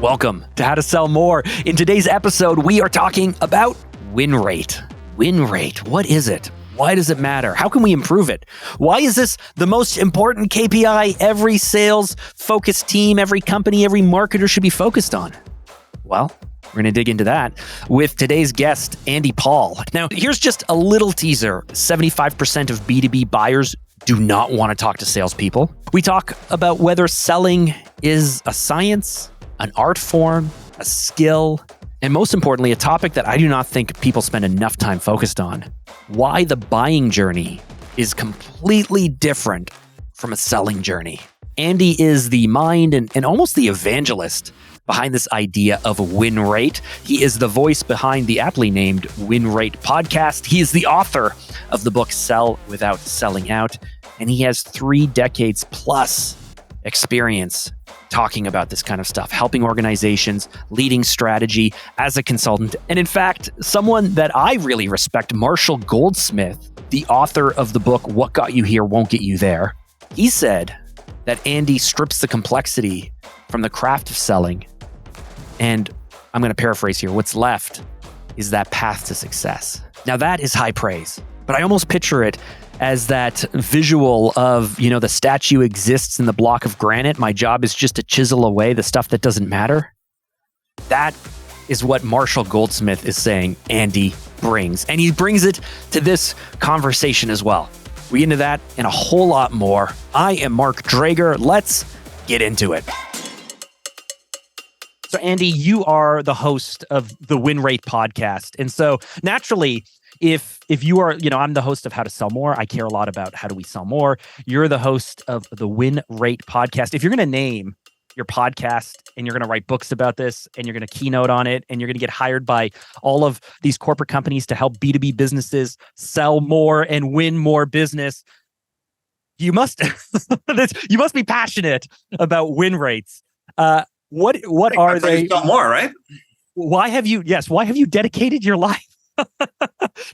Welcome to How to Sell More. In today's episode, we are talking about win rate. Win rate, what is it? Why does it matter? How can we improve it? Why is this the most important KPI every sales-focused team, every company, every marketer should be focused on? Well, we're going to dig into that with today's guest, Andy Paul. Now, here's just a little teaser. 75% of B2B buyers do not want to talk to salespeople. We talk about whether selling is a science, an art form, a skill, and most importantly, a topic that I do not think people spend enough time focused on. Why the buying journey is completely different from a selling journey. Andy is the mind and almost the evangelist behind this idea of a win rate. He is the voice behind the aptly named Win Rate podcast. He is the author of the book Sell Without Selling Out, and he has 3 decades plus experience talking about this kind of stuff, helping organizations, leading strategy as a consultant. And in fact, someone that I really respect, Marshall Goldsmith, the author of the book, What Got You Here Won't Get You There, he said that Andy strips the complexity from the craft of selling. And I'm going to paraphrase here. What's left is that path to success. Now that is high praise, but I almost picture it as that visual of, the statue exists in the block of granite. My job is just to chisel away the stuff that doesn't matter. That is what Marshall Goldsmith is saying Andy brings. And he brings it to this conversation as well. We get into that and a whole lot more. I am Mark Drager. Let's get into it. So Andy, you are the host of the Win Rate podcast. And so naturally, if you are, I'm the host of How to Sell More. I care a lot about how do we sell more. You're the host of the Win Rate podcast. If you're going to name your podcast and you're going to write books about this and you're going to keynote on it and you're going to get hired by all of these corporate companies to help B2B businesses sell more and win more business, you must you must be passionate about win rates. What are they? Sell more, right? Why have you dedicated your life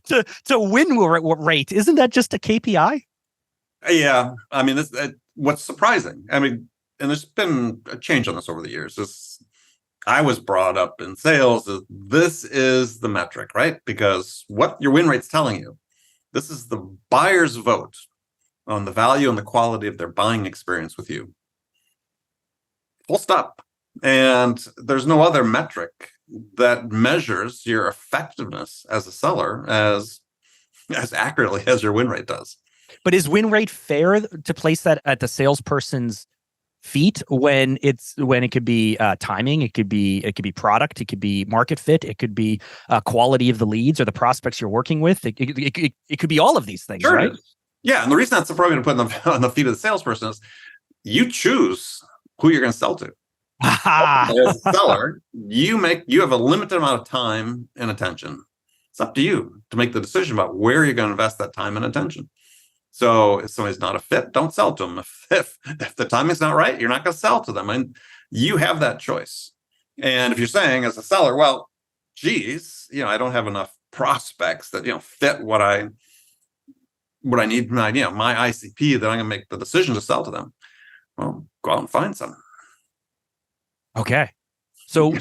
to win rate? Isn't that just a KPI? Yeah, I mean, what's surprising. I mean, and there's been a change on this over the years. I was brought up in sales. This is the metric, right? Because what your win rate's telling you, this is the buyer's vote on the value and the quality of their buying experience with you. Full stop. And there's no other metric that measures your effectiveness as a seller as accurately as your win rate does. But is win rate fair to place that at the salesperson's feet when it could be timing, it could be product, it could be market fit, it could be quality of the leads or the prospects you're working with. It could be all of these things, sure, right? Yeah, and the reason that's appropriate to put on the feet of the salesperson is you choose who you're going to sell to. As a seller, you have a limited amount of time and attention. It's up to you to make the decision about where you're going to invest that time and attention. So if somebody's not a fit, don't sell to them. If the timing's not right, you're not going to sell to them. And you have that choice. And if you're saying as a seller, well, geez, I don't have enough prospects that fit what I need, my ICP that I'm going to make the decision to sell to them. Well, go out and find some. Okay. So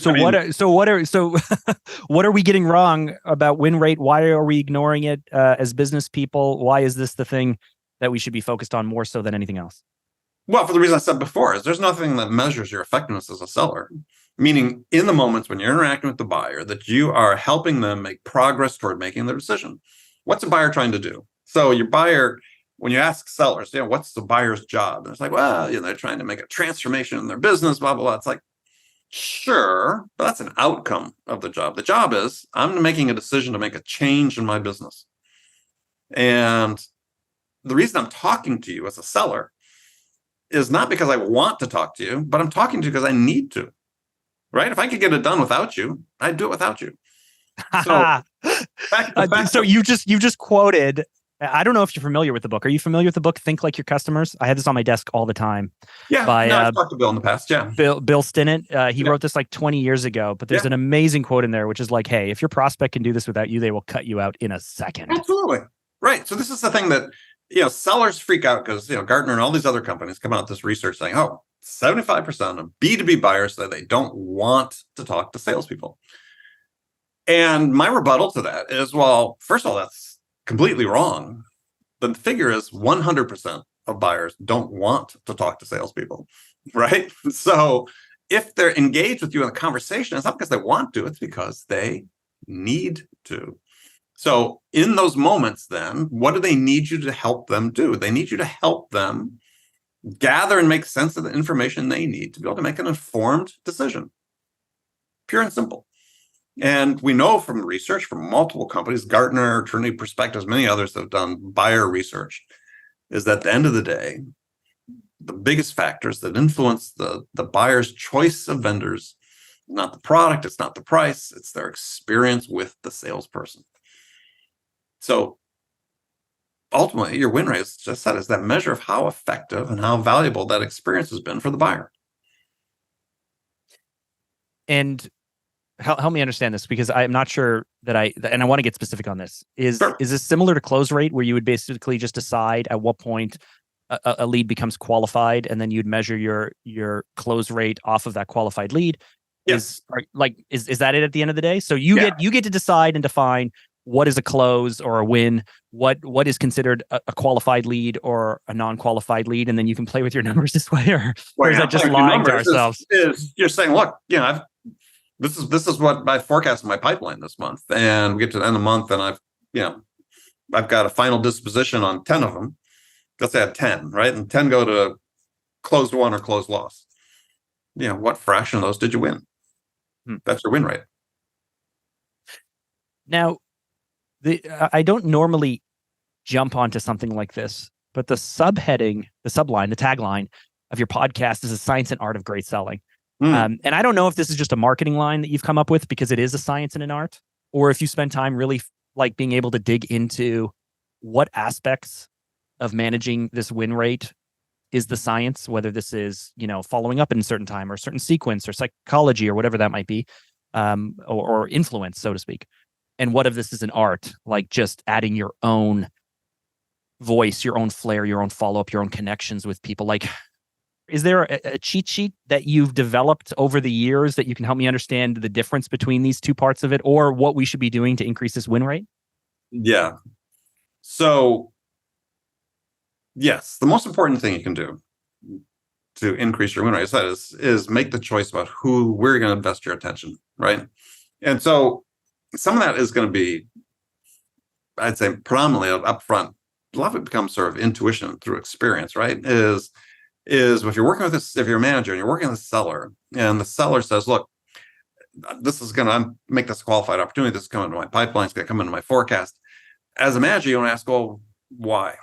what are we getting wrong about win rate? Why are we ignoring it as business people? Why is this the thing that we should be focused on more so than anything else? Well, for the reason I said before, is there's nothing that measures your effectiveness as a seller. Meaning in the moments when you're interacting with the buyer, that you are helping them make progress toward making their decision. What's a buyer trying to do? So your buyer, when you ask sellers, what's the buyer's job? And it's like, well, they're trying to make a transformation in their business, blah, blah, blah. It's like, sure, but that's an outcome of the job. The job is I'm making a decision to make a change in my business. And the reason I'm talking to you as a seller is not because I want to talk to you, but I'm talking to you because I need to, right? If I could get it done without you, I'd do it without you. So, so you just quoted, I don't know if you're familiar with the book. Are you familiar with the book, Think Like Your Customers? I had this on my desk all the time. Yeah, I've talked to Bill in the past, yeah. Bill Stinnett, he wrote this like 20 years ago, but there's an amazing quote in there, which is like, hey, if your prospect can do this without you, they will cut you out in a second. Absolutely. Right. So this is the thing that sellers freak out because, Gartner and all these other companies come out with this research saying, oh, 75% of B2B buyers say they don't want to talk to salespeople. And my rebuttal to that is, well, first of all, that's completely wrong. The figure is 100% of buyers don't want to talk to salespeople, right? So if they're engaged with you in a conversation, it's not because they want to, it's because they need to. So in those moments, then, what do they need you to help them do? They need you to help them gather and make sense of the information they need to be able to make an informed decision. Pure and simple. And we know from research from multiple companies, Gartner, Trinity Perspectives, many others that have done buyer research, is that at the end of the day, the biggest factors that influence the buyer's choice of vendors, not the product, it's not the price, it's their experience with the salesperson. So ultimately, your win rate, as just said, is that measure of how effective and how valuable that experience has been for the buyer. And help me understand this, because I'm not sure that and I want to get specific on this. Sure. Is this similar to close rate, where you would basically just decide at what point a lead becomes qualified, and then you'd measure your close rate off of that qualified lead? Yes. Is that it at the end of the day? So you get to decide and define what is a close or a win, what is considered a qualified lead or a non-qualified lead, and then you can play with your numbers this way, or is that just lying to ourselves? You're saying, look, this is what I forecast in my pipeline this month, and we get to the end of the month, and I've got a final disposition on 10 of them. Let's add 10, right? And 10 go to closed won or closed loss. What fraction of those did you win? That's your win rate. Now, I don't normally jump onto something like this, but the subheading, the subline, the tagline of your podcast is a science and art of great selling. And I don't know if this is just a marketing line that you've come up with because it is a science and an art, or if you spend time really being able to dig into what aspects of managing this win rate is the science, whether this is, following up in a certain time or a certain sequence or psychology or whatever that might be, or influence, so to speak. And what if this is an art, like just adding your own voice, your own flair, your own follow-up, your own connections with people? Is there a cheat sheet that you've developed over the years that you can help me understand the difference between these two parts of it, or what we should be doing to increase this win rate? Yeah. So, yes, the most important thing you can do to increase your win rate is make the choice about who we're going to invest your attention, right? And so some of that is going to be, I'd say, predominantly upfront. A lot of it becomes sort of intuition through experience, right? Is if you're working with this, if you're a manager and you're working with a seller, and the seller says, look, this is going to make this a qualified opportunity. This is coming into my pipeline. It's going to come into my forecast. As a manager, you want to ask, well, why?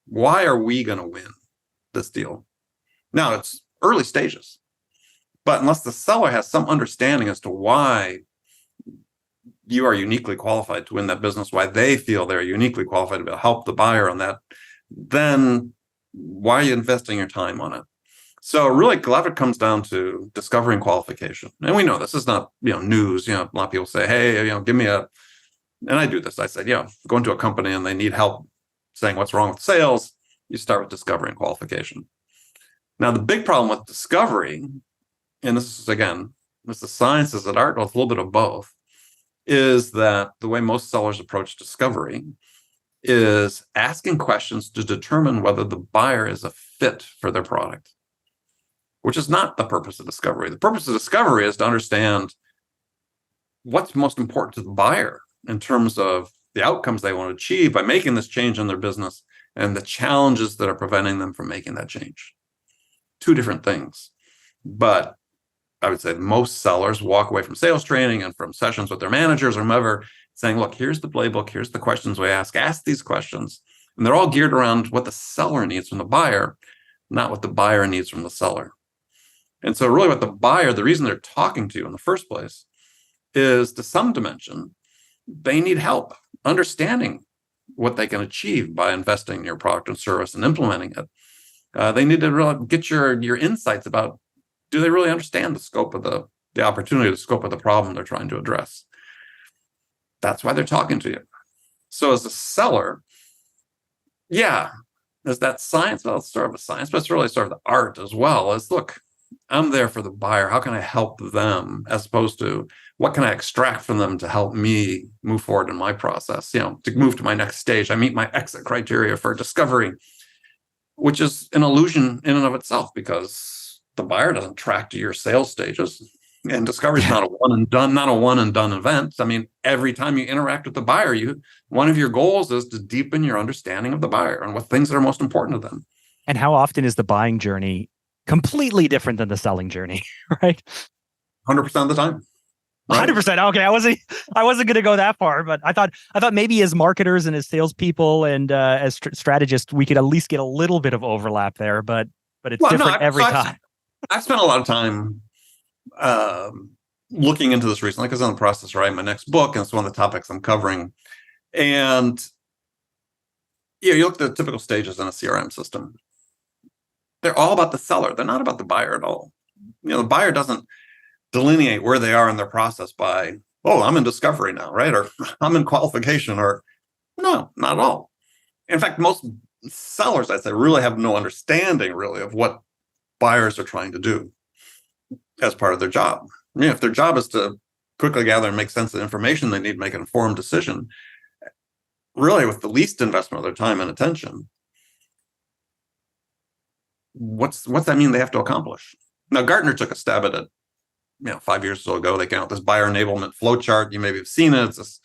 Why are we going to win this deal? Now, it's early stages, but unless the seller has some understanding as to why you are uniquely qualified to win that business, why they feel they're uniquely qualified to be able to help the buyer on that, then why are you investing your time on it? So really, a lot of it comes down to discovery and qualification. And we know this is not, news. A lot of people say, hey, give me and I do this. I said, go into a company and they need help saying what's wrong with sales. You start with discovery and qualification. Now, the big problem with discovery, and this is, again, it's the science, is an art, with a little bit of both, is that the way most sellers approach discovery is asking questions to determine whether the buyer is a fit for their product, which is not the purpose of discovery. The purpose of discovery is to understand what's most important to the buyer in terms of the outcomes they want to achieve by making this change in their business and the challenges that are preventing them from making that change. Two different things. But I would say most sellers walk away from sales training and from sessions with their managers or whomever saying, look, here's the playbook, here's the questions we ask these questions. And they're all geared around what the seller needs from the buyer, not what the buyer needs from the seller. And so really what the reason they're talking to you in the first place is, to some dimension, they need help understanding what they can achieve by investing in your product and service and implementing it. They need to really get your insights about, do they really understand the scope of the opportunity, the scope of the problem they're trying to address? That's why they're talking to you. So as a seller, is that science? Well, it's sort of a science, but it's really sort of the art as well. Is look, I'm there for the buyer. How can I help them, as opposed to what can I extract from them to help me move forward in my process? To move to my next stage, I meet my exit criteria for discovery, which is an illusion in and of itself, because the buyer doesn't track to your sales stages. And discovery is not a one and done event. I mean, every time you interact with the buyer, one of your goals is to deepen your understanding of the buyer and what things that are most important to them. And how often is the buying journey completely different than the selling journey, right? 100% of the time. Right? 100%. Okay, I wasn't going to go that far, but I thought maybe as marketers and as salespeople and as strategists, we could at least get a little bit of overlap there. But it's different every time. I've spent a lot of time looking into this recently, because I'm in the process of writing my next book, and it's one of the topics I'm covering. And you look at the typical stages in a CRM system. They're all about the seller. They're not about the buyer at all. The buyer doesn't delineate where they are in their process by, oh, I'm in discovery now, right? Or I'm in qualification, or no, not at all. In fact, most sellers, I'd say, really have no understanding really of what buyers are trying to do as part of their job. If their job is to quickly gather and make sense of the information they need to make an informed decision, really with the least investment of their time and attention, what's that mean they have to accomplish? Now, Gartner took a stab at it 5 years or so ago. They came out with this buyer enablement flow chart. You maybe have seen it. It's this,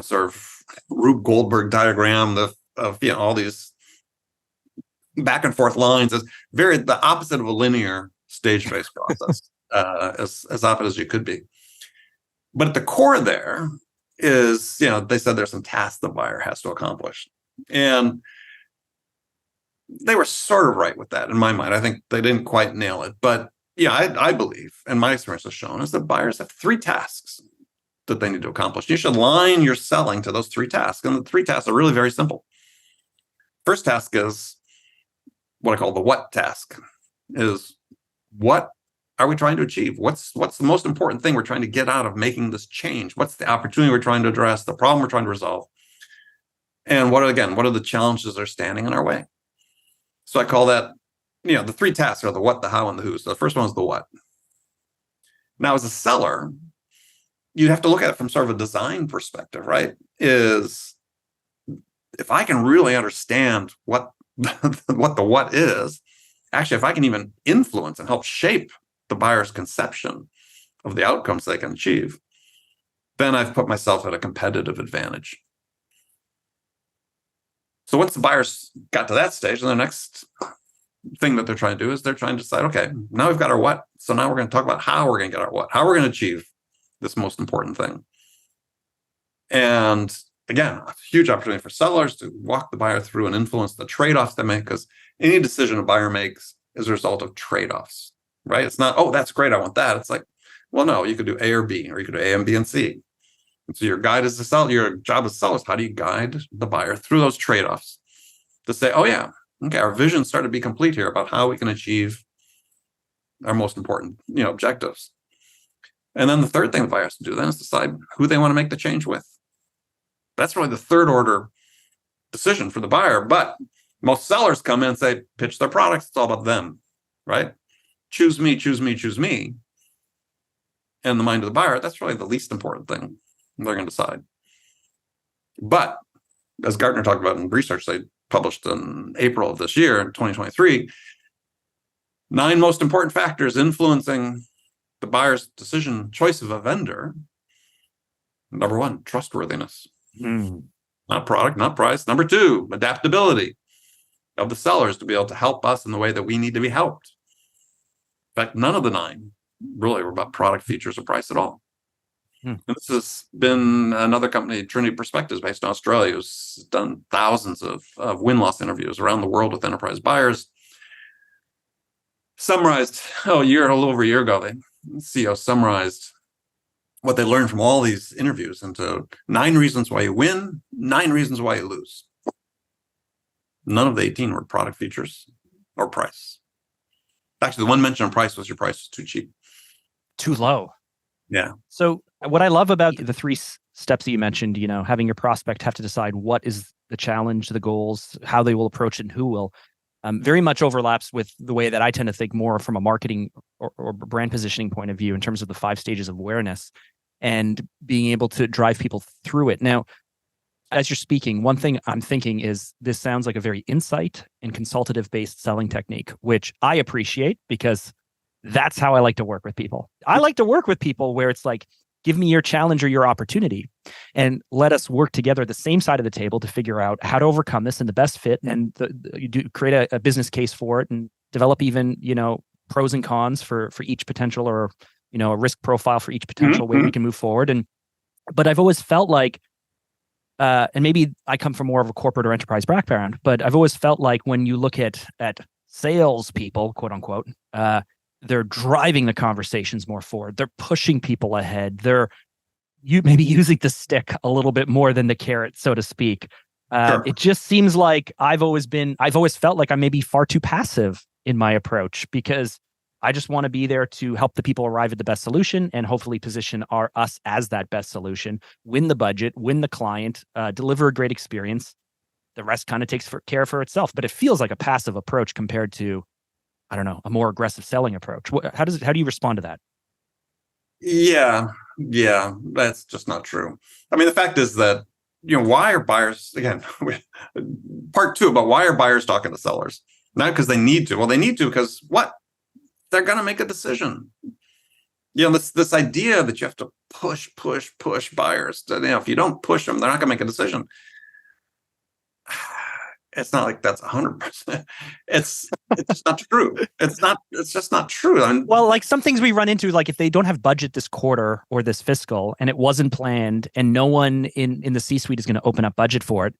sort of Rube Goldberg diagram of all these back and forth lines. It's the opposite of a linear stage-based process, as opposite as you could be. But at the core there is, they said there's some tasks the buyer has to accomplish. And they were sort of right with that in my mind. I think they didn't quite nail it. But I believe, and my experience has shown, is that buyers have 3 tasks that they need to accomplish. You should align your selling to those 3 tasks. And the 3 tasks are really very simple. First task is what I call the what task, is what are we trying to achieve? What's the most important thing we're trying to get out of making this change? What's the opportunity we're trying to address, the problem we're trying to resolve? And what are the challenges that are standing in our way? So I call that, the 3 tasks are the what, the how, and the who. So the first one is the what. Now, as a seller, you'd have to look at it from sort of a design perspective, right? Is if I can really understand what the what is, actually, if I can even influence and help shape the buyer's conception of the outcomes they can achieve, then I've put myself at a competitive advantage. So once the buyer's got to that stage, then the next thing that they're trying to do is they're trying to decide, okay, now we've got our what. So now we're going to talk about how we're going to get our what, how we're going to achieve this most important thing. And again, a huge opportunity for sellers to walk the buyer through and influence the trade-offs they make, because any decision a buyer makes is a result of trade-offs, right? It's not, oh, that's great, I want that. It's like, well, no, you could do A or B, or you could do A and B and C. And so your job as a seller is how do you guide the buyer through those trade-offs to say, oh yeah, okay, our vision started to be complete here about how we can achieve our most important, objectives. And then the third thing the buyer has to do then is decide who they want to make the change with. That's really the third order decision for the buyer. But most sellers come in and say, pitch their products. It's all about them, right? Choose me, choose me, choose me. And the mind of the buyer, that's really the least important thing they're going to decide. But as Gartner talked about in research they published in April of this year, in 2023, 9 most important factors influencing the buyer's decision choice of a vendor. Number 1, trustworthiness. Not product, not price. Number 2, adaptability of the sellers to be able to help us in the way that we need to be helped. In fact, none of the 9 really were about product, features, or price at all. And this has been another company, Trinity Perspectives, based in Australia, who's done thousands of win-loss interviews around the world with enterprise buyers. Summarized, a little over a year ago, the CEO summarized what they learned from all these interviews into 9 reasons why you win, 9 reasons why you lose. None of the 18 were product, features, or price. Actually, the one mentioned on price was your price was too cheap. Too low. Yeah. So what I love about the 3 steps that you mentioned, having your prospect have to decide what is the challenge, the goals, how they will approach it, and who will, very much overlaps with the way that I tend to think more from a marketing or brand positioning point of view in terms of the 5 stages of awareness and being able to drive people through it. Now, as you're speaking, one thing I'm thinking is this sounds like a very insight and consultative based selling technique, which I appreciate because that's how I like to work with people. I like to work with people where it's like, give me your challenge or your opportunity and let us work together at the same side of the table to figure out how to overcome this and the best fit. And you do create a business case for it and develop even, pros and cons for each potential, or, a risk profile for each potential way we can move forward. But I've always felt like, and maybe I come from more of a corporate or enterprise background, but I've always felt like when you look at salespeople, quote unquote, they're driving the conversations more forward. They're pushing people ahead. They're maybe using the stick a little bit more than the carrot, so to speak. Sure. It just seems like I've always felt like I'm maybe far too passive in my approach because I just want to be there to help the people arrive at the best solution and hopefully position us as that best solution, win the budget, win the client, deliver a great experience. The rest kind of takes care for itself. But it feels like a passive approach compared to, I don't know, a more aggressive selling approach. How do you respond to that? Yeah, that's just not true. I mean, the fact is that, why are buyers, again, part 2 about why are buyers talking to sellers? Not because they need to. Well, they need to because what? They're going to make a decision. This idea that you have to push buyers. If you don't push them, they're not going to make a decision. It's not like that's 100%. It's just not true. It's just not true. Well, like some things we run into, like if they don't have budget this quarter or this fiscal and it wasn't planned and no one in the C-suite is going to open up budget for it,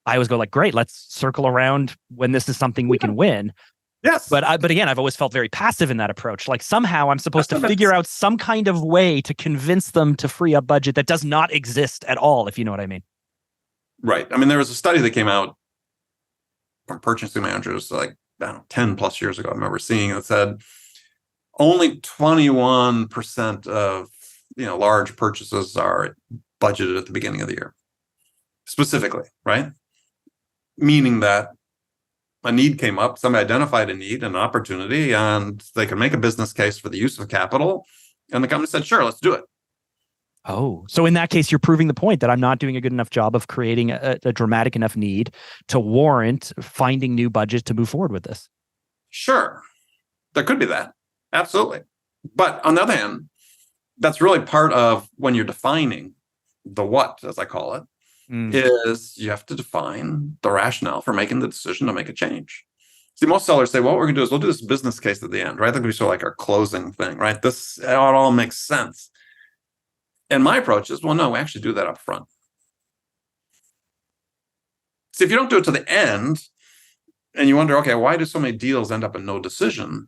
I always go like, great, let's circle around when this is something we can win. Yes. But again, I've always felt very passive in that approach. Like somehow I'm supposed to figure out some kind of way to convince them to free up budget that does not exist at all, if you know what I mean. Right. I mean, there was a study that came out from purchasing managers like, I don't know, 10 plus years ago. I remember seeing it said only 21% of large purchases are budgeted at the beginning of the year, specifically, right? Meaning that a need came up, somebody identified a need, an opportunity, and they could make a business case for the use of capital. And the company said, sure, let's do it. Oh, so in that case, you're proving the point that I'm not doing a good enough job of creating a dramatic enough need to warrant finding new budget to move forward with this. Sure, there could be that. Absolutely. But on the other hand, that's really part of when you're defining the what, as I call it, is you have to define the rationale for making the decision to make a change. See, most sellers say, well, what we're going to do is we'll do this business case at the end, right? That could be sort of like our closing thing, right? It all makes sense. And my approach is, well, no, we actually do that up front. See, if you don't do it to the end and you wonder, okay, why do so many deals end up in no decision?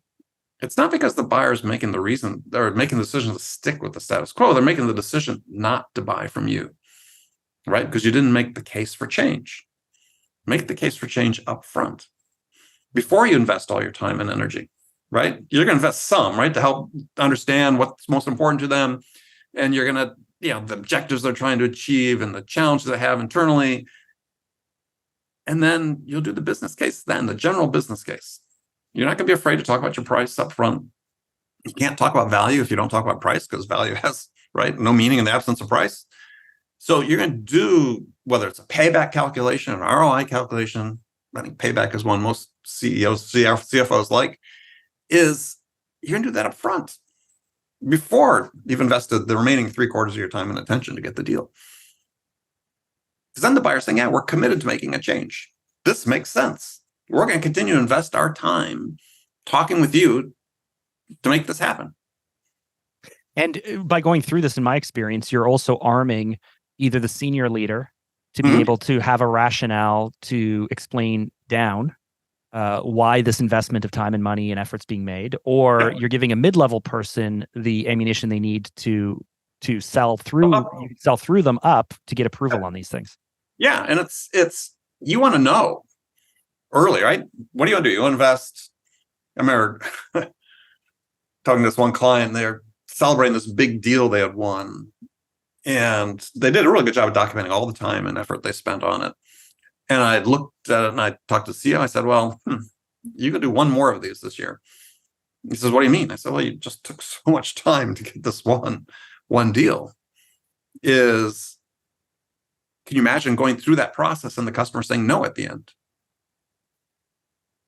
It's not because the buyer's making they're making the decision to stick with the status quo. They're making the decision not to buy from you, right? Because you didn't make the case for change. Make the case for change up front before you invest all your time and energy, right? You're going to invest some, right, to help understand what's most important to them. And you're going to, the objectives they're trying to achieve and the challenges they have internally. And then you'll do the business case then, the general business case. You're not going to be afraid to talk about your price up front. You can't talk about value if you don't talk about price, because value has, right, no meaning in the absence of price. So you're going to do, whether it's a payback calculation, an ROI calculation, I think payback is one most CEOs, CFOs like, is you're going to do that up front before you've invested the remaining 3/4 of your time and attention to get the deal. Because then the buyer's saying, yeah, we're committed to making a change. This makes sense. We're going to continue to invest our time talking with you to make this happen. And by going through this, in my experience, you're also arming either the senior leader to be able to have a rationale to explain down why this investment of time and money and effort's being made, or you're giving a mid-level person the ammunition they need to sell through them up to get approval on these things. Yeah, and it's you want to know early, right? What do you want to do? You invest. I remember talking to this one client, they're celebrating this big deal they had won. And they did a really good job of documenting all the time and effort they spent on it. And I looked at it and I talked to the CEO. I said, well, you could do one more of these this year. He says, what do you mean? I said, well, you just took so much time to get this one deal. Can you imagine going through that process and the customer saying no at the end?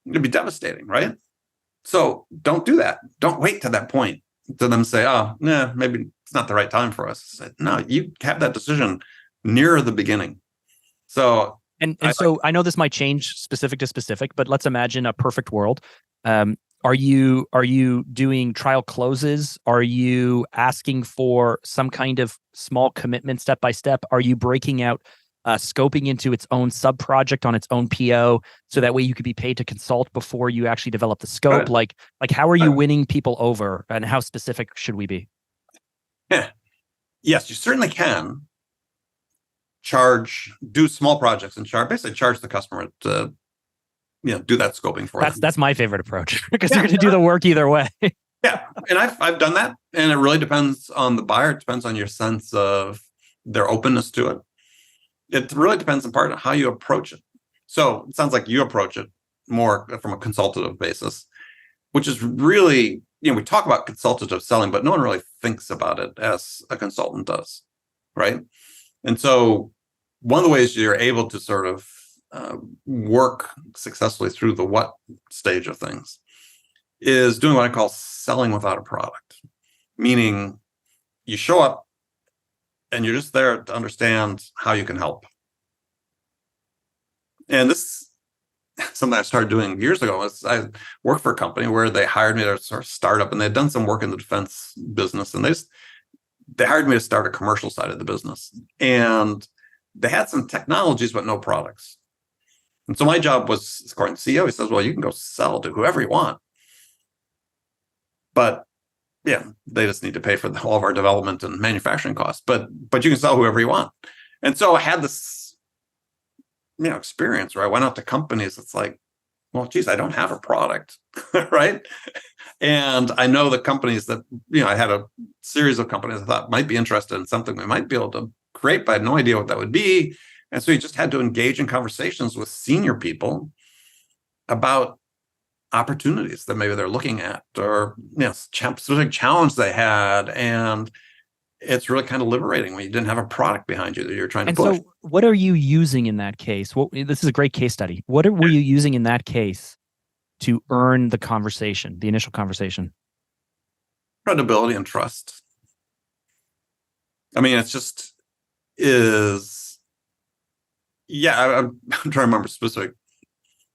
It'd be devastating, right? So don't do that. Don't wait to that point to them say, oh, nah, maybe it's not the right time for us. I said, no, you have that decision near the beginning. So so I know this might change specific to specific, but let's imagine a perfect world. Are you doing trial closes? Are you asking for some kind of small commitment step by step? Are you breaking out scoping into its own sub project on its own PO, so that way you could be paid to consult before you actually develop the scope? Like how are you winning people over, and how specific should we be? Yeah. Yes, you certainly can do small projects and basically charge the customer to do that scoping for them. That's my favorite approach, because they're going to do the work either way. Yeah, and I've done that, and it really depends on the buyer. It depends on your sense of their openness to it. It really depends in part on how you approach it. So it sounds like you approach it more from a consultative basis, which is really, we talk about consultative selling, but no one really thinks about it as a consultant does, right? And so one of the ways you're able to sort of work successfully through the what stage of things is doing what I call selling without a product, meaning you show up and you're just there to understand how you can help. And this is something I started doing years ago. I worked for a company where they hired me to sort of start up, and they'd done some work in the defense business, and they hired me to start a commercial side of the business. And they had some technologies, but no products. And so my job was, according to the CEO, he says, well, you can go sell to whoever you want. But yeah, they just need to pay for all of our development and manufacturing costs. But you can sell whoever you want. And so I had this experience where I went out to companies. It's like, well, geez, I don't have a product, right? And I know the companies that, I had a series of companies I thought might be interested in something we might be able to create, but I had no idea what that would be. And so you just had to engage in conversations with senior people about opportunities that maybe they're looking at, or specific challenge they had. And it's really kind of liberating when you didn't have a product behind you that you're trying to push. So what are you using in that case? This is a great case study. Were you using in that case to earn the conversation, the initial conversation? Credibility and trust. I mean, it's just I'm trying to remember specific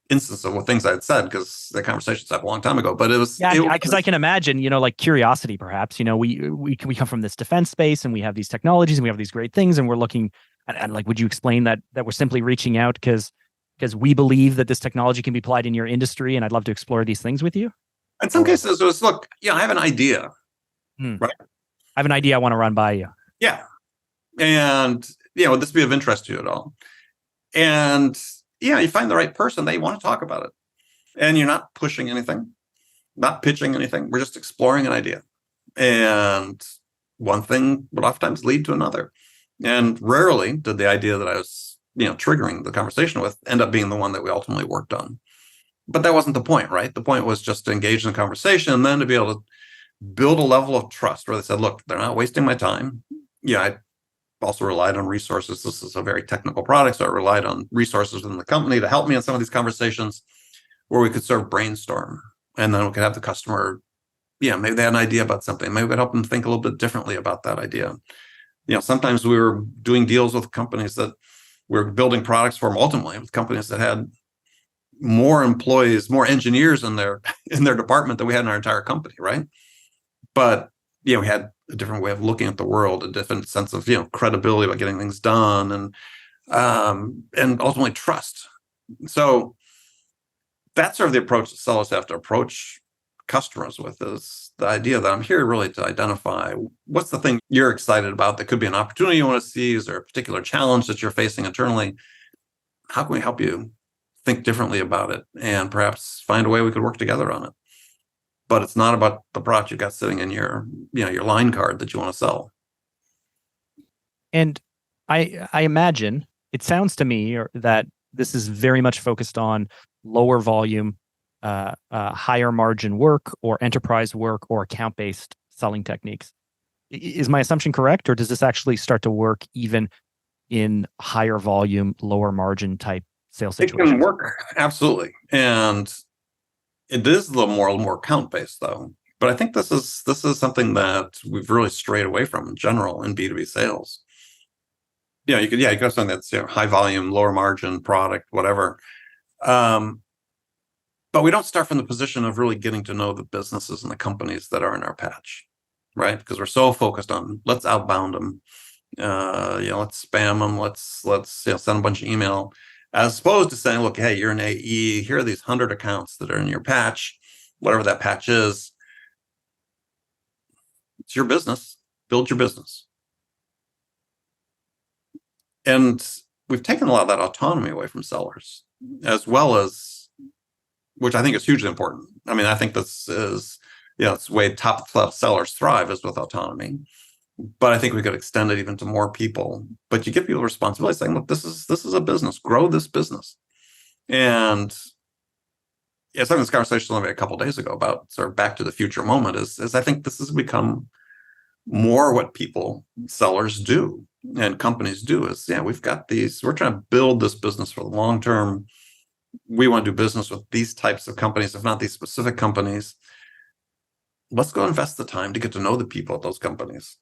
instance of what things I had said, because the conversations happened a long time ago. But it was because I can imagine, like curiosity, perhaps. We come from this defense space, and we have these technologies, and we have these great things, and we're looking and like, would you explain that we're simply reaching out because we believe that this technology can be applied in your industry, and I'd love to explore these things with you? In some cases, it was, look, I have an idea, right? I have an idea I want to run by you. Yeah, and would this be of interest to you at all? And you find the right person, they want to talk about it. And you're not pushing anything, not pitching anything. We're just exploring an idea. And one thing would oftentimes lead to another. And rarely did the idea that I was, triggering the conversation with end up being the one that we ultimately worked on. But that wasn't the point, right? The point was just to engage in the conversation, and then to be able to build a level of trust where they said, look, they're not wasting my time. I also relied on resources. This is a very technical product, so I relied on resources within the company to help me in some of these conversations where we could sort of brainstorm, and then we could have the customer, maybe they had an idea about something. Maybe we could help them think a little bit differently about that idea. Sometimes we were doing deals with companies that we were building products for them, ultimately with companies that had more employees, more engineers in their department than we had in our entire company, right? But we had a different way of looking at the world, a different sense of credibility about getting things done, and ultimately trust. So that's sort of the approach that sellers have to approach customers with, is the idea that I'm here really to identify what's the thing you're excited about that could be an opportunity you want to seize, or a particular challenge that you're facing internally. How can we help you think differently about it, and perhaps find a way we could work together on it? But it's not about the product you've got sitting in your line card that you want to sell. And I imagine, it sounds to me that this is very much focused on lower volume, higher margin work or enterprise work or account-based selling techniques. Is my assumption correct, or does this actually start to work even in higher volume, lower margin type sales situations? It can work, absolutely. And it is a little more account-based though. But I think this is something that we've really strayed away from in general in B2B sales. You could have something that's high volume, lower margin product, whatever. But we don't start from the position of really getting to know the businesses and the companies that are in our patch, right? Because we're so focused on let's outbound them, let's spam them, let's send a bunch of email, as opposed to saying, look, hey, you're an AE. Here are these 100 accounts that are in your patch, whatever that patch is. It's your business. Build your business. And we've taken a lot of that autonomy away from sellers, as well as, which I think is hugely important. I mean, I think this is, it's the way top sellers thrive is with autonomy. But I think we could extend it even to more people. But you give people responsibility, saying, look, this is a business. Grow this business. And I was having this conversation a couple of days ago about sort of back to the future moment is I think this has become more what sellers do and companies do is, we've got these, we're trying to build this business for the long term. We want to do business with these types of companies, if not these specific companies. Let's go invest the time to get to know the people at those companies.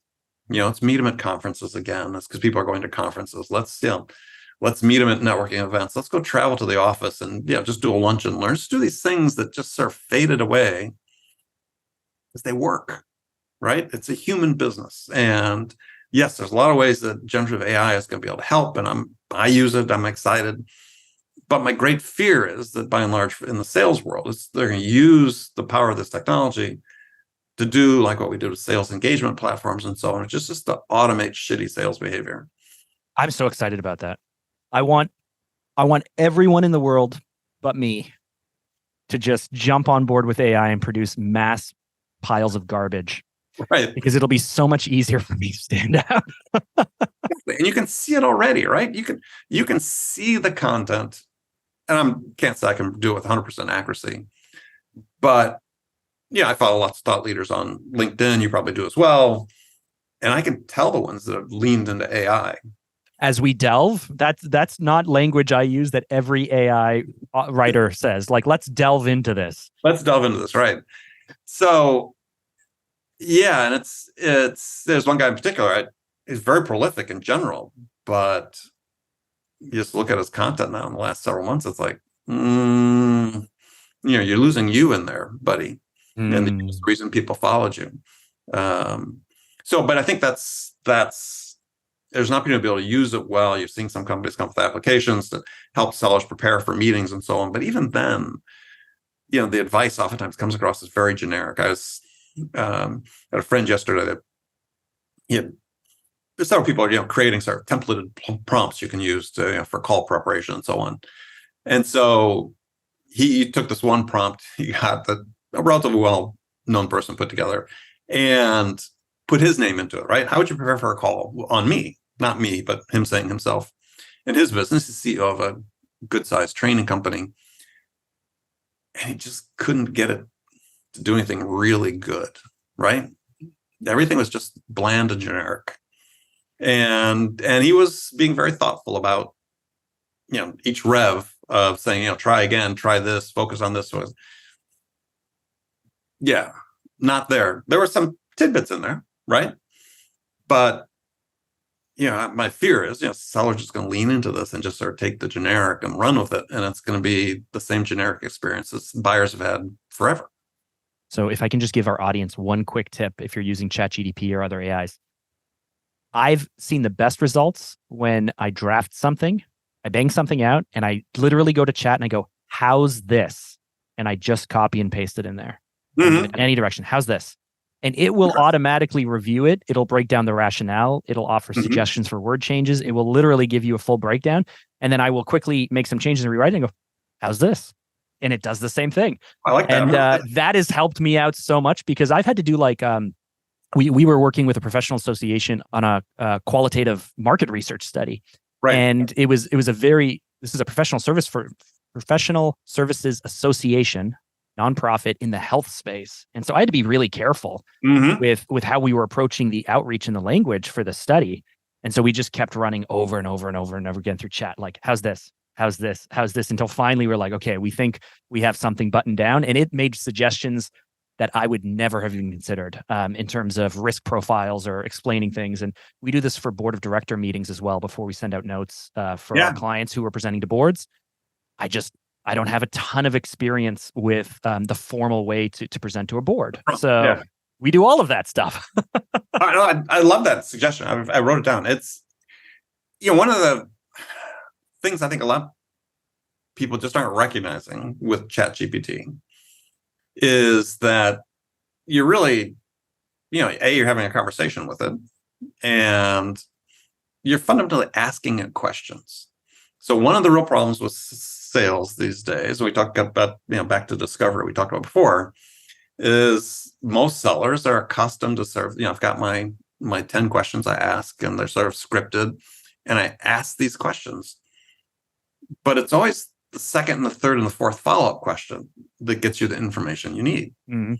Let's meet them at conferences again. That's because people are going to conferences. Let's meet them at networking events. Let's go travel to the office and just do a lunch and learn. Just do these things that just sort of faded away because they work, right? It's a human business. And yes, there's a lot of ways that generative AI is going to be able to help. And I use it. I'm excited. But my great fear is that by and large in the sales world, they're going to use the power of this technology to do like what we do with sales engagement platforms and so on. It's just to automate shitty sales behavior. I'm so excited about that. I want everyone in the world but me to just jump on board with AI and produce mass piles of garbage. Right. Because it'll be so much easier for me to stand out. And you can see it already, right? You can see the content. And I can't say I can do it with 100% accuracy. But I follow lots of thought leaders on LinkedIn. You probably do as well. And I can tell the ones that have leaned into AI. As we delve, that's not language I use that every AI writer says. Like, let's delve into this. Let's delve into this, right? So, and it's there's one guy in particular, right? He's very prolific in general, but you just look at his content now in the last several months, it's like, you're losing you in there, buddy. And the reason people followed you. But I think that's there's an opportunity to be able to use it well. You're seeing some companies come with applications to help sellers prepare for meetings and so on. But even then, the advice oftentimes comes across as very generic. I was had a friend yesterday that there's several people are creating sort of templated prompts you can use to for call preparation and so on. And so he took this one prompt he got that a relatively well-known person put together and put his name into it, right? How would you prepare for a call on me? Not me, but him saying himself. In his business, he's CEO of a good-sized training company. And he just couldn't get it to do anything really good, right? Everything was just bland and generic. And he was being very thoughtful about, each rev of saying, try again, try this, focus on this. Not there. There were some tidbits in there, right? But, my fear is, sellers just going to lean into this and just sort of take the generic and run with it. And it's going to be the same generic experience that buyers have had forever. So if I can just give our audience one quick tip, if you're using ChatGPT or other AIs, I've seen the best results when I draft something, I bang something out, and I literally go to chat and I go, how's this? And I just copy and paste it in there. In any direction. How's this? And it will automatically review it. It'll break down the rationale. It'll offer suggestions for word changes. It will literally give you a full breakdown. And then I will quickly make some changes and rewrite it and go, how's this? And it does the same thing. I like that. And that has helped me out so much because I've had to do we were working with a professional association on a qualitative market research study. Right. And it was a very this is a professional services association, nonprofit in the health space. And so I had to be really careful with how we were approaching the outreach and the language for the study. And so we just kept running over and over and over and over again through chat, like, how's this? How's this? How's this? Until finally we're like, okay, we think we have something buttoned down. And it made suggestions that I would never have even considered in terms of risk profiles or explaining things. And we do this for board of director meetings as well before we send out notes for our clients who are presenting to boards. I don't have a ton of experience with the formal way to present to a board. So we do all of that stuff. I love that suggestion. I wrote it down. It's, one of the things I think a lot of people just aren't recognizing with ChatGPT is that you're really, you're having a conversation with it and you're fundamentally asking it questions. So one of the real problems with sales these days, we talked about, back to discovery we talked about before, is most sellers are accustomed to sort of, I've got my 10 questions I ask and they're sort of scripted and I ask these questions, but it's always the second and the third and the fourth follow-up question that gets you the information you need.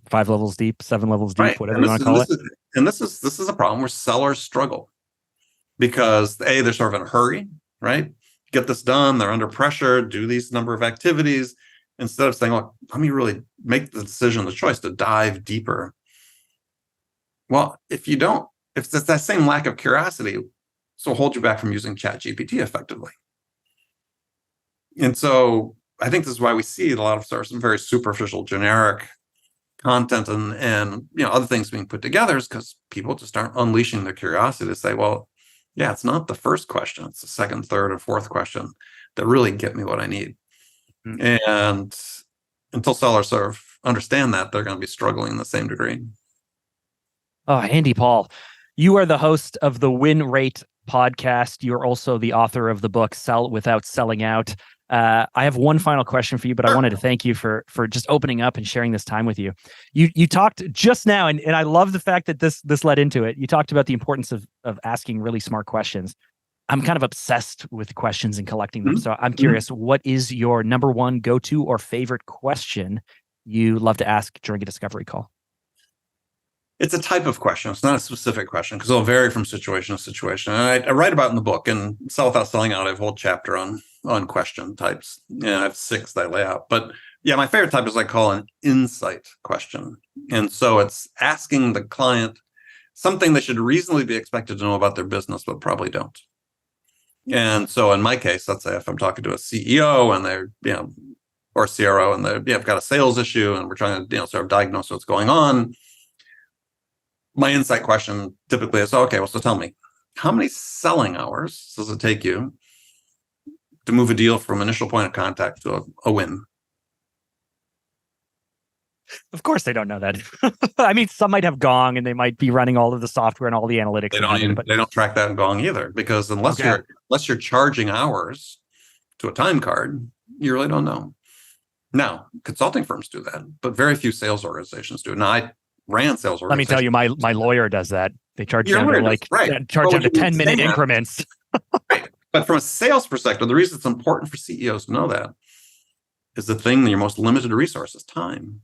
5 levels deep, 7 levels deep, whatever you want to call it. This is a problem where sellers struggle because they're sort of in a hurry, right? Get this done. They're under pressure, do these number of activities instead of saying, look, let me really make the decision, the choice to dive deeper. Well, if it's that same lack of curiosity, so hold you back from using ChatGPT effectively. And so I think this is why we see a lot of sort of some very superficial, generic content and other things being put together is because people just aren't unleashing their curiosity to say, well, yeah, it's not the first question. It's the second, third, and fourth question that really get me what I need. And until sellers sort of understand that, they're going to be struggling in the same degree. Oh, Andy Paul, you are the host of the Win Rate podcast. You're also the author of the book Sell Without Selling Out. I have one final question for you, but I wanted to thank you for just opening up and sharing this time with you. You talked just now, and I love the fact that this led into it. You talked about the importance of asking really smart questions. I'm kind of obsessed with questions and collecting them. So I'm curious, what is your number one go-to or favorite question you love to ask during a discovery call? It's a type of question. It's not a specific question because it'll vary from situation to situation. And I write about in the book, and Sell Without Selling Out, I have a whole chapter on question types. And I have 6 that I lay out. But yeah, my favorite type is I call an insight question. And so it's asking the client something they should reasonably be expected to know about their business, but probably don't. And so in my case, let's say if I'm talking to a CEO and they're, or a CRO and they've got a sales issue and we're trying to, sort of diagnose what's going on. My insight question typically is, okay, well, so tell me, how many selling hours does it take you to move a deal from initial point of contact to a win? Of course, they don't know that. I mean, some might have Gong and they might be running all of the software and all the analytics. They don't track that in Gong either, because unless you're charging hours to a time card, you really don't know. Now, consulting firms do that, but very few sales organizations do. Now, I ran sales organizations. Let me tell you, my lawyer does that. They charge down to charge down to 10-minute increments. Right. But from a sales perspective, the reason it's important for CEOs to know that is the thing that your most limited resource is time.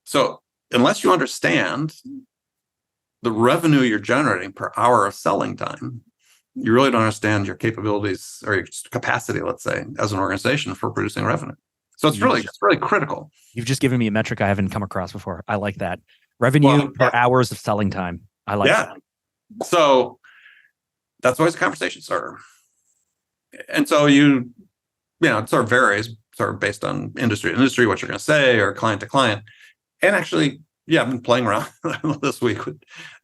So unless you understand the revenue you're generating per hour of selling time, you really don't understand your capabilities or your capacity, let's say, as an organization for producing revenue. So it's really critical. You've just given me a metric I haven't come across before. I like that. Revenue per hours of selling time. I like that. So that's always a conversation starter. And so it sort of varies, sort of based on industry to industry, what you're going to say, or client to client. And actually, I've been playing around this week with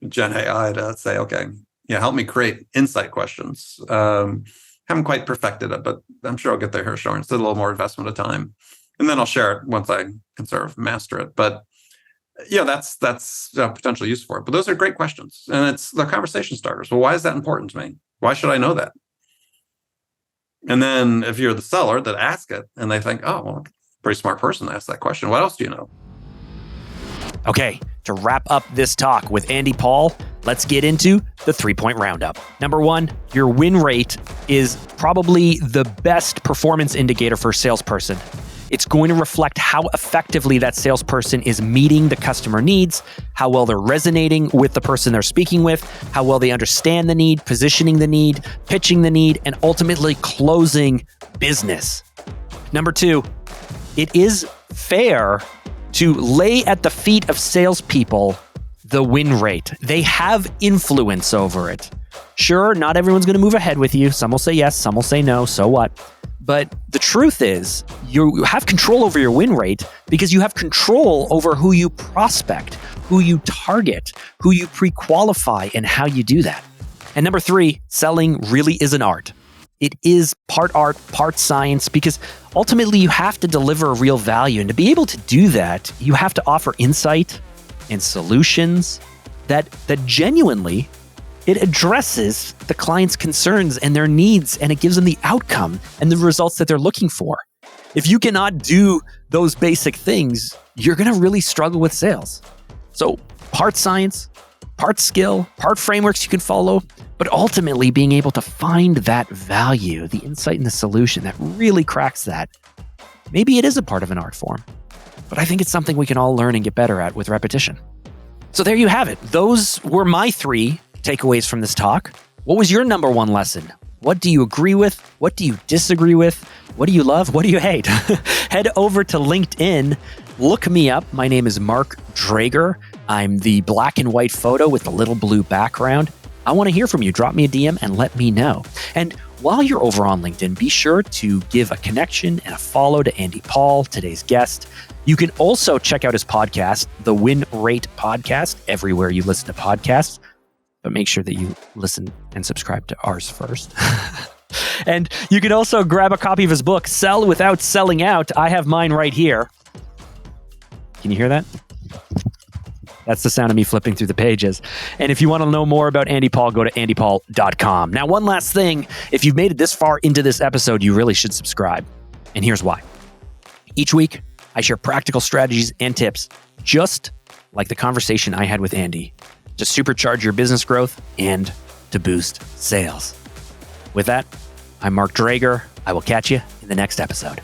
Gen AI to say, okay, help me create insight questions. Haven't quite perfected it, but I'm sure I'll get there here shortly. It's a little more investment of time. And then I'll share it once I can sort of master it. But that's potential use for it. But those are great questions. And they're conversation starters. Well, why is that important to me? Why should I know that? And then if you're the seller that asks it and they think, oh, well, pretty smart person to ask that question. What else do you know? Okay, to wrap up this talk with Andy Paul, let's get into the 3-point roundup. Number 1, your win rate is probably the best performance indicator for a salesperson. It's going to reflect how effectively that salesperson is meeting the customer needs, how well they're resonating with the person they're speaking with, how well they understand the need, positioning the need, pitching the need, and ultimately closing business. Number 2, it is fair to lay at the feet of salespeople the win rate. They have influence over it. Sure, not everyone's going to move ahead with you. Some will say yes, some will say no, so what? But the truth is, you have control over your win rate because you have control over who you prospect, who you target, who you pre-qualify, and how you do that. And number 3, selling really is an art. It is part art, part science, because ultimately you have to deliver real value. And to be able to do that, you have to offer insight and solutions that genuinely it addresses the client's concerns and their needs, and it gives them the outcome and the results that they're looking for. If you cannot do those basic things, you're going to really struggle with sales. So part science, part skill, part frameworks you can follow, but ultimately being able to find that value, the insight and the solution that really cracks that. Maybe it is a part of an art form, but I think it's something we can all learn and get better at with repetition. So there you have it. Those were my 3 takeaways from this talk. What was your number 1 lesson? What do you agree with? What do you disagree with? What do you love? What do you hate? Head over to LinkedIn. Look me up. My name is Mark Drager. I'm the black and white photo with the little blue background. I want to hear from you. Drop me a DM and let me know. And while you're over on LinkedIn, be sure to give a connection and a follow to Andy Paul, today's guest. You can also check out his podcast, the Win Rate Podcast, everywhere you listen to podcasts. But make sure that you listen and subscribe to ours first. And you can also grab a copy of his book, Sell Without Selling Out. I have mine right here. Can you hear that? That's the sound of me flipping through the pages. And if you want to know more about Andy Paul, go to andypaul.com. Now, one last thing. If you've made it this far into this episode, you really should subscribe. And here's why. Each week, I share practical strategies and tips, just like the conversation I had with Andy, to supercharge your business growth and to boost sales. With that, I'm Mark Drager. I will catch you in the next episode.